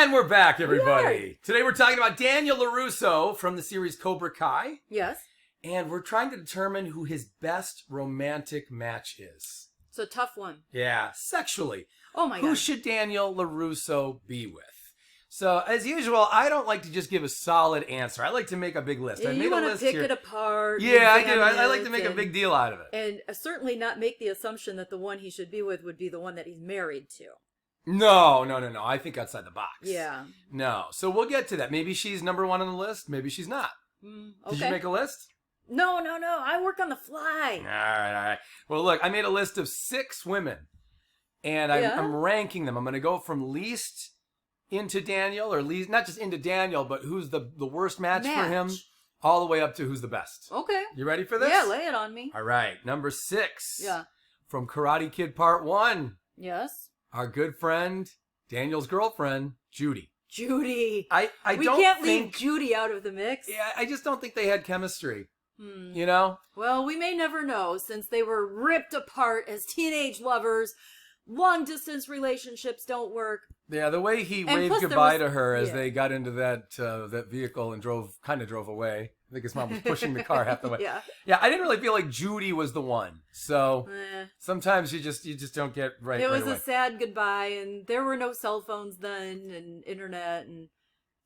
And we're back, everybody. Today we're talking about Daniel LaRusso from the series Cobra Kai. Yes. And we're trying to determine who his best romantic match is. It's a tough one. Yeah, sexually. Oh my God. Who should Daniel LaRusso be with? So, as usual, I don't like to just give a solid answer. I like to make a big list. Yeah, I made you a want list to pick here. it apart. Yeah, I do. I like to make a big deal out of it. And certainly not make the assumption that the one he should be with would be the one that he's married to. No. I think outside the box. Yeah. No. So we'll get to that. Maybe she's number one on the list. Maybe she's not. Okay. Did you make a list? No. I work on the fly. All right. Well, look, I made a list of 6 women, and I'm ranking them. I'm going to go from least into Daniel, or least, not just into Daniel, but who's the worst match for him, all the way up to who's the best. Okay. You ready for this? Yeah, lay it on me. All right. Number 6. Yeah. From Karate Kid Part 1. Yes. Our good friend, Daniel's girlfriend, Judy. Judy. We can't leave Judy out of the mix. Yeah, I just don't think they had chemistry. You know? Well, we may never know, since they were ripped apart as teenage lovers. Long-distance relationships don't work. Yeah, the way he waved goodbye to her as they got into that vehicle and drove away. I think his mom was pushing the car half the way. Yeah, I didn't really feel like Judy was the one. So sometimes you just don't get right. It was right away. a sad goodbye, and there were no cell phones then, and internet and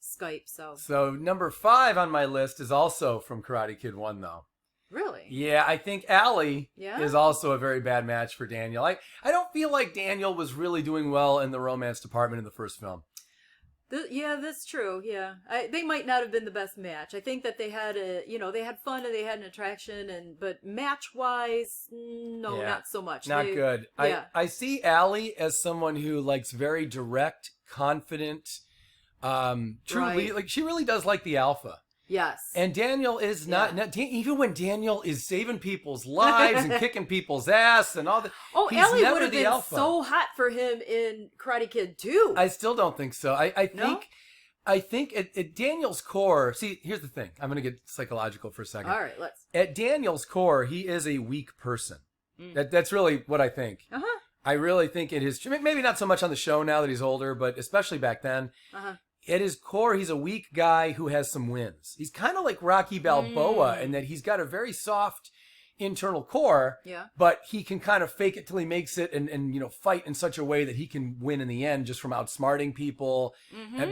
Skype. So number 5 on my list is also from Karate Kid 1, though. Really? Yeah, I think Allie is also a very bad match for Daniel. I don't feel like Daniel was really doing well in the romance department in the first film. Yeah, that's true. Yeah, they might not have been the best match. I think that they had they had fun and they had an attraction, but match wise, no, not so much. Not good. Yeah. I see Allie as someone who likes very direct, confident, truly like she really does like the alpha. Yes. And Daniel is not, even when Daniel is saving people's lives and kicking people's ass and all that. Oh, he's Ellie never would have the been alpha. so hot for him in Karate Kid 2. I still don't think so. I think at Daniel's core, see, here's the thing. I'm going to get psychological for a second. All right, let's. At Daniel's core, he is a weak person. That's really what I think. Uh-huh. I really think it is, maybe not so much on the show now that he's older, but especially back then. Uh-huh. At his core, he's a weak guy who has some wins. He's kind of like Rocky Balboa in that he's got a very soft internal core, but he can kind of fake it till he makes it and fight in such a way that he can win in the end just from outsmarting people.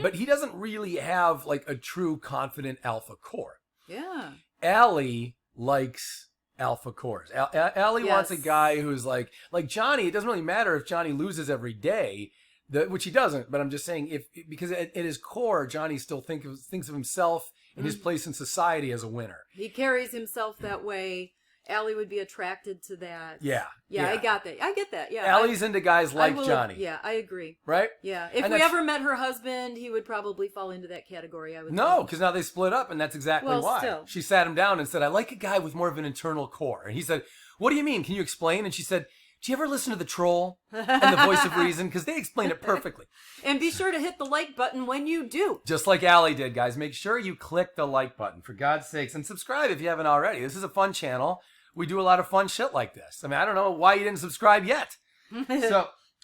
But he doesn't really have like a true confident alpha core. Yeah. Allie likes alpha cores. Allie wants a guy who's like Johnny. It doesn't really matter if Johnny loses every day. Which he doesn't, but I'm just saying, because at his core, Johnny still thinks of himself and his place in society as a winner. He carries himself that way. Allie would be attracted to that. Yeah. I got that. I get that. Yeah. Allie's into guys like Johnny. Yeah, I agree. Right? Yeah. If we ever met her husband, he would probably fall into that category, I would No, because now they split up, and that's exactly why. Still. She sat him down and said, I like a guy with more of an internal core. And he said, what do you mean? Can you explain? And she said, do you ever listen to The Troll and The Voice of Reason? Because they explain it perfectly. And be sure to hit the like button when you do. Just like Allie did, guys. Make sure you click the like button, for God's sakes. And subscribe if you haven't already. This is a fun channel. We do a lot of fun shit like this. I mean, I don't know why you didn't subscribe yet.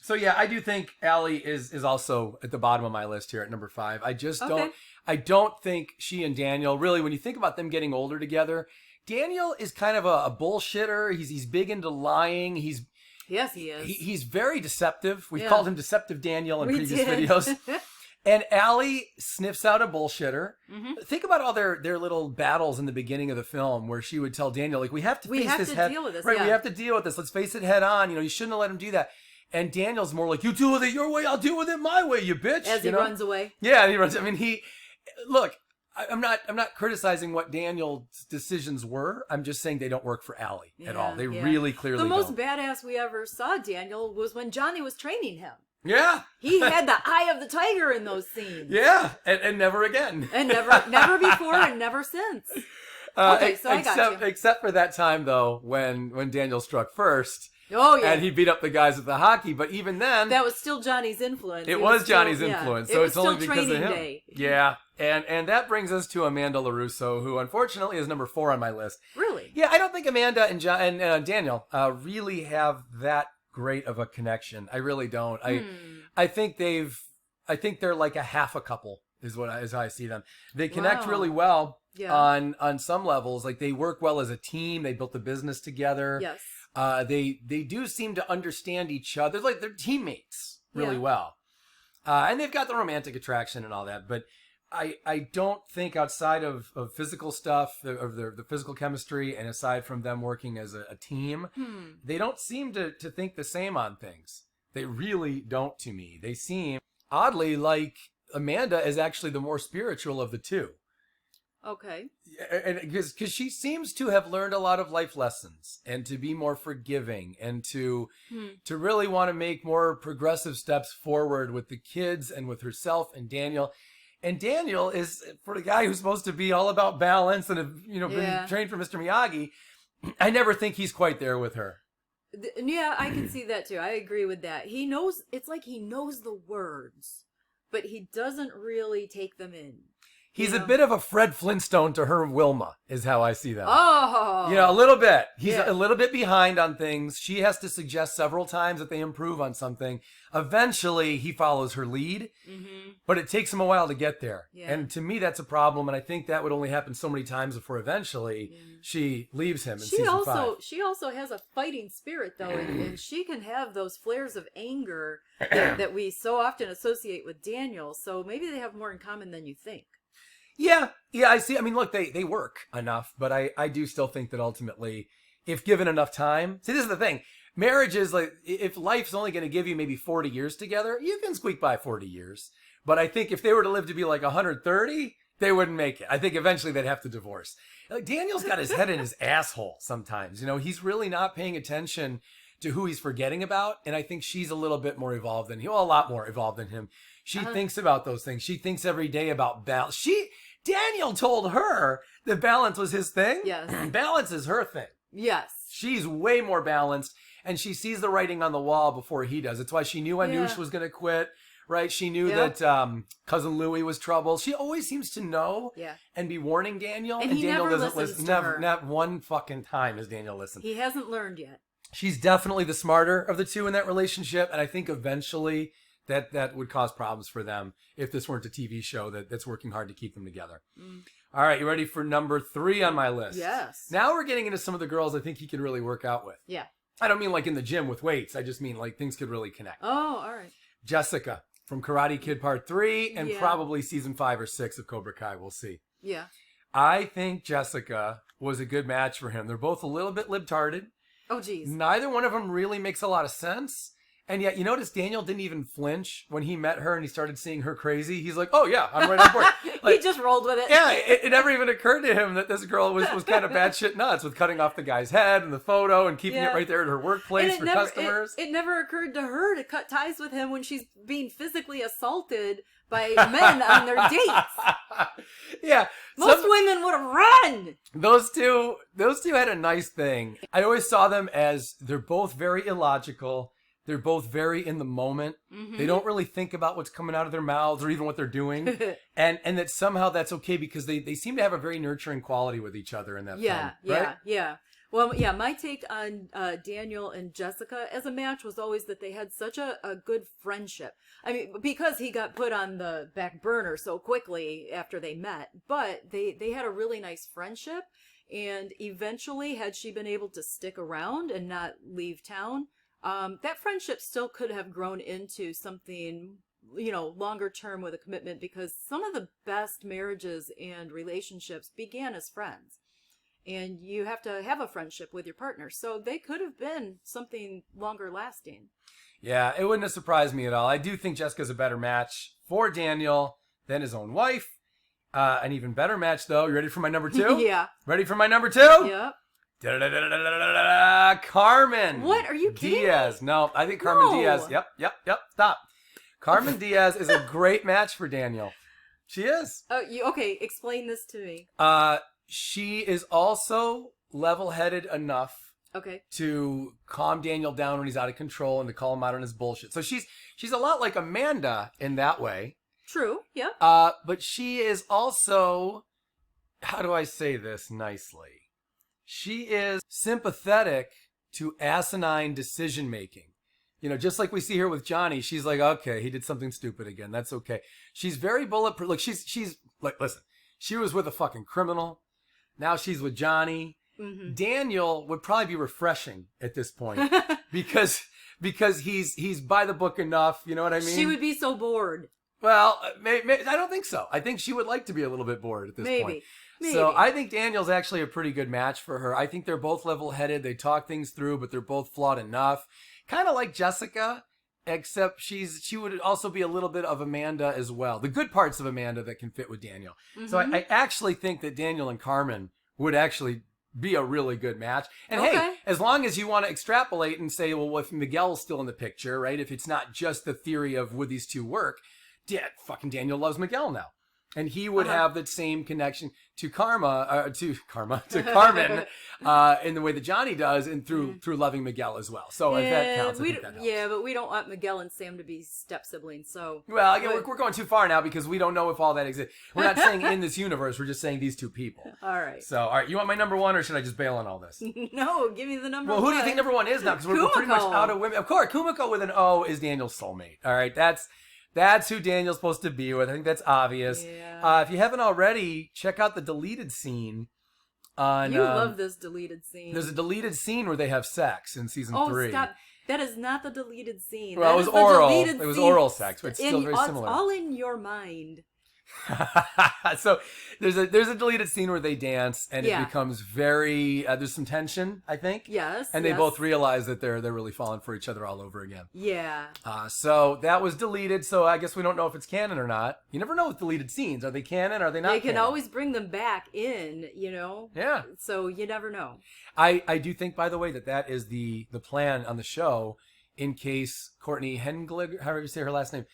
So yeah, I do think Allie is also at the bottom of my list here at number 5. I don't think she and Daniel, really, when you think about them getting older together, Daniel is kind of a bullshitter. He's big into lying. Yes, he is. He's very deceptive. We've called him Deceptive Daniel in previous videos. And Allie sniffs out a bullshitter. Think about all their little battles in the beginning of the film where she would tell Daniel, like, we have to face this head. Deal with this. Right, we have to deal with this. Let's face it head on. You shouldn't have let him do that. And Daniel's more like, you deal with it your way, I'll deal with it my way, you bitch. As he runs away. Yeah, he runs. I mean, look, I'm not criticizing what Daniel's decisions were. I'm just saying they don't work for Allie at all. They really clearly don't. The most badass we ever saw Daniel was when Johnny was training him. Yeah. He had the eye of the tiger in those scenes. Yeah, and never again. And never before and never since. Okay, so I got you. Except for that time, though, when Daniel struck first. Oh, yeah. And he beat up the guys with the hockey, but even then... That was still Johnny's influence. It was Johnny's influence, so it's only because of him. Day. Yeah, and that brings us to Amanda LaRusso, who unfortunately is number 4 on my list. Really? Yeah, I don't think Amanda and Daniel really have that great of a connection. I really don't. I think they've I think they're like a half a couple is how I see them. They connect really well on some levels. Like they work well as a team. They built the business together. Yes. They do seem to understand each other. Like they're teammates really well. And they've got the romantic attraction and all that. But I don't think outside of physical stuff, of the physical chemistry, and aside from them working as a team, they don't seem to think the same on things. They really don't to me. They seem oddly like Amanda is actually the more spiritual of the two. Okay. And because she seems to have learned a lot of life lessons and to be more forgiving and to really want to make more progressive steps forward with the kids and with herself and Daniel. And Daniel is, for the guy who's supposed to be all about balance and been trained for Mr. Miyagi, I never think he's quite there with her. Yeah, I can see that too. I agree with that. He knows, it's like he knows the words, but he doesn't really take them in. He's a bit of a Fred Flintstone to her Wilma, is how I see them. Oh! A little bit. He's a little bit behind on things. She has to suggest several times that they improve on something. Eventually, he follows her lead, but it takes him a while to get there. Yeah. And to me, that's a problem, and I think that would only happen so many times before eventually she leaves him in season 5. She also has a fighting spirit, though, and she can have those flares of anger that we so often associate with Daniel, so maybe they have more in common than you think. Yeah, I see. I mean, look, they work enough, but I do still think that ultimately, if given enough time... See, this is the thing. Marriage is like, if life's only going to give you maybe 40 years together, you can squeak by 40 years. But I think if they were to live to be like 130, they wouldn't make it. I think eventually they'd have to divorce. Like, Daniel's got his head in his asshole sometimes. He's really not paying attention to who he's forgetting about. And I think she's a little bit more evolved than him. Well, a lot more evolved than him. She thinks about those things. She thinks every day about balance. Daniel told her that balance was his thing. Yes. Balance is her thing. Yes. She's way more balanced, and she sees the writing on the wall before he does. It's why she knew Anush was going to quit, right? She knew that Cousin Louie was trouble. She always seems to know and be warning Daniel. And Daniel doesn't listen. Not one fucking time has Daniel listened. He hasn't learned yet. She's definitely the smarter of the two in that relationship, and I think eventually... That would cause problems for them if this weren't a TV show that's working hard to keep them together. All right, you ready for number 3 on my list? Yes. Now we're getting into some of the girls I think he could really work out with. Yeah. I don't mean like in the gym with weights. I just mean like things could really connect. Oh, all right. Jessica from Karate Kid Part 3 and probably season 5 or 6 of Cobra Kai. We'll see. Yeah. I think Jessica was a good match for him. They're both a little bit libtarded. Oh, geez. Neither one of them really makes a lot of sense. And yet, you notice Daniel didn't even flinch when he met her and he started seeing her crazy. He's like, oh, yeah, I'm right on board. Like, he just rolled with it. Yeah, it never even occurred to him that this girl was kind of batshit nuts with cutting off the guy's head and the photo and keeping it right there at her workplace for customers. It never occurred to her to cut ties with him when she's being physically assaulted by men on their dates. Yeah. Most women would have run. Those two had a nice thing. I always saw them as they're both very illogical. They're both very in the moment. They don't really think about what's coming out of their mouths or even what they're doing. and that somehow that's okay because they seem to have a very nurturing quality with each other in that film. Right? Yeah. Well, yeah, my take on Daniel and Jessica as a match was always that they had such a good friendship. I mean, because he got put on the back burner so quickly after they met. But they had a really nice friendship. And eventually, had she been able to stick around and not leave town... that friendship still could have grown into something, longer term with a commitment because some of the best marriages and relationships began as friends. And you have to have a friendship with your partner. So they could have been something longer lasting. Yeah, it wouldn't have surprised me at all. I do think Jessica's a better match for Daniel than his own wife. An even better match, though. You ready for my number 2? Yeah. Ready for my number 2? Yep. Carmen. What? Are you kidding Diaz. me? No, I think Carmen Diaz. Yep. Stop. Carmen Diaz is a great match for Daniel. She is. Okay, explain this to me. She is also level-headed enough to calm Daniel down when he's out of control and to call him out on his bullshit. So she's a lot like Amanda in that way. True, yeah. But she is also, how do I say this nicely? She is sympathetic to asinine decision-making. just like we see here with Johnny, she's like, okay, he did something stupid again. That's okay. She's very bulletproof. Look, she's like, listen, she was with a fucking criminal. Now she's with Johnny. Mm-hmm. Daniel would probably be refreshing at this point because he's by the book enough. You know what I mean? She would be so bored. Well, I don't think so. I think she would like to be a little bit bored at this point. Maybe. So I think Daniel's actually a pretty good match for her. I think they're both level-headed. They talk things through, but they're both flawed enough. Kind of like Jessica, except she would also be a little bit of Amanda as well. The good parts of Amanda that can fit with Daniel. Mm-hmm. So I actually think that Daniel and Carmen would actually be a really good match. And hey, as long as you want to extrapolate and say, well, if Miguel's still in the picture, right? If it's not just the theory of would these two work, fucking Daniel loves Miguel now. And he would have the same connection to Carmen, in the way that Johnny does, and through loving Miguel as well. So if that counts, I think that helps. Yeah, but we don't want Miguel and Sam to be step siblings. So well, again, we're going too far now because we don't know if all that exists. We're not saying in this universe. We're just saying these two people. All right. So all right, you want my number one, or should I just bail on all this? No, give me the number one. Well, who do you think number one is now? Because we're pretty much out of women. Of course, Kumiko with an O is Daniel's soulmate. All right, That's who Daniel's supposed to be with. I think that's obvious. Yeah. If you haven't already, check out the deleted scene on... You love this deleted scene. There's a deleted scene where they have sex in season 3. Oh, stop. That is not the deleted scene. Well, it was oral. It was oral sex, but it's still very similar. It's all in your mind. So there's a deleted scene where they dance, and it becomes very there's some tension, I think. Yes. And they both realize that they're really falling for each other all over again. Yeah. So that was deleted. So I guess we don't know if it's canon or not. You never know with deleted scenes. Are they canon? Are they not? They can canon? always bring them back in. Yeah. So you never know. I do think, by the way, that is the plan on the show. In case Courtney Henglig, however you say her last name,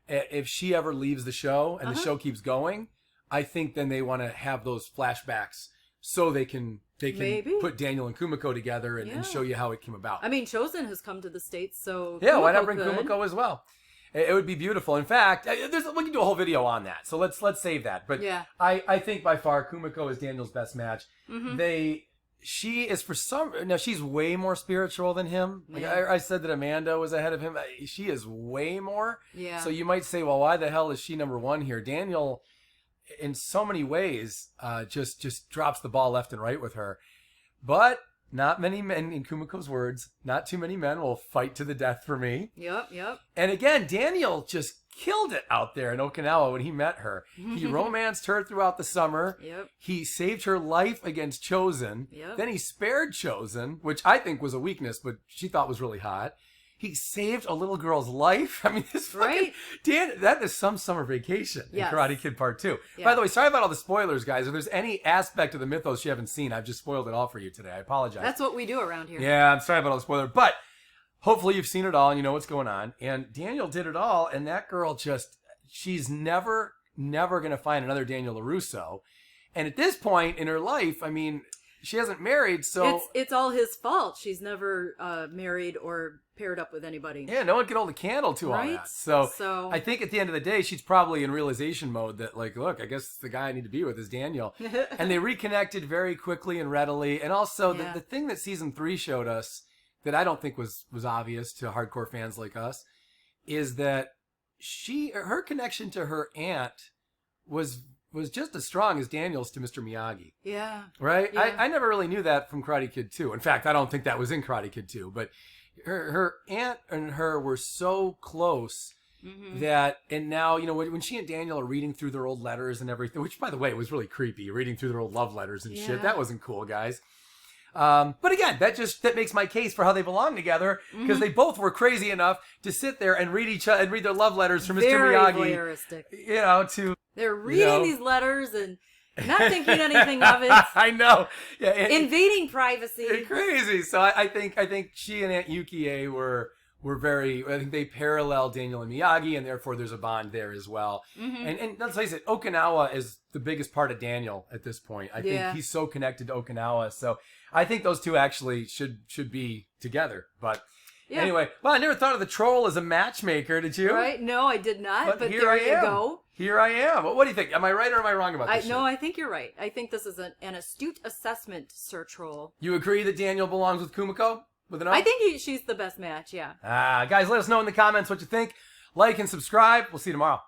if she ever leaves the show and the show keeps going, I think then they want to have those flashbacks so they can Maybe. put Daniel and Kumiko together and show you how it came about. I mean, Chosen has come to the States, so yeah, Kumiko why not bring could. Kumiko as well? It would be beautiful. In fact, we can do a whole video on that. So let's save that. But I think by far Kumiko is Daniel's best match. Mm-hmm. She is she's way more spiritual than him. Like I said that Amanda was ahead of him. She is way more. Yeah. So you might say, well, why the hell is she number one here? Daniel, in so many ways, just drops the ball left and right with her. But not many men, in Kumiko's words, not too many men will fight to the death for me. Yep. And again, Daniel just killed it out there in Okinawa when he met her. He romanced her throughout the summer. Yep. He saved her life against Chosen. Yep. Then he spared Chosen, which I think was a weakness, but she thought was really hot. He saved a little girl's life. I mean, this fucking that is some summer vacation in Karate Kid Part 2. Yeah. By the way, sorry about all the spoilers, guys. If there's any aspect of the mythos you haven't seen, I've just spoiled it all for you today. I apologize. That's what we do around here. Yeah, I'm sorry about all the spoilers. But hopefully you've seen it all and you know what's going on. And Daniel did it all, and that girl she's never going to find another Daniel LaRusso. And at this point in her life, I mean, she hasn't married, so... It's all his fault. She's never married or paired up with anybody. Yeah, no one can hold a candle to all that. So I think at the end of the day, she's probably in realization mode that, like, look, I guess the guy I need to be with is Daniel. And they reconnected very quickly and readily. And also, the thing that season 3 showed us that I don't think was obvious to hardcore fans like us is that her connection to her aunt was just as strong as Daniel's to Mr. Miyagi. Yeah. Right? Yeah. I never really knew that from Karate Kid 2. In fact, I don't think that was in Karate Kid 2. But her aunt and her were so close that, and now, when she and Daniel are reading through their old letters and everything, which, by the way, was really creepy, reading through their old love letters and shit. That wasn't cool, guys. But again, that makes my case for how they belong together, because they both were crazy enough to sit there and read their love letters from Mr. Miyagi. Voyeuristic. They're reading these letters and not thinking anything of it. I know. Yeah, invading privacy. Crazy. So I think she and Aunt Yukie were very. I think they parallel Daniel and Miyagi, and therefore there's a bond there as well. And let's face it, Okinawa is the biggest part of Daniel at this point. I think he's so connected to Okinawa. So I think those two actually should be together. But anyway, well, I never thought of the troll as a matchmaker, did you? Right? No, I did not. But here there I you am. go. Here I am. What do you think? Am I right or am I wrong about this? No, I think you're right. I think this is an astute assessment, Sir Troll. You agree that Daniel belongs with Kumiko? with an O? I think she's the best match, yeah. Guys, let us know in the comments what you think. Like and subscribe. We'll see you tomorrow.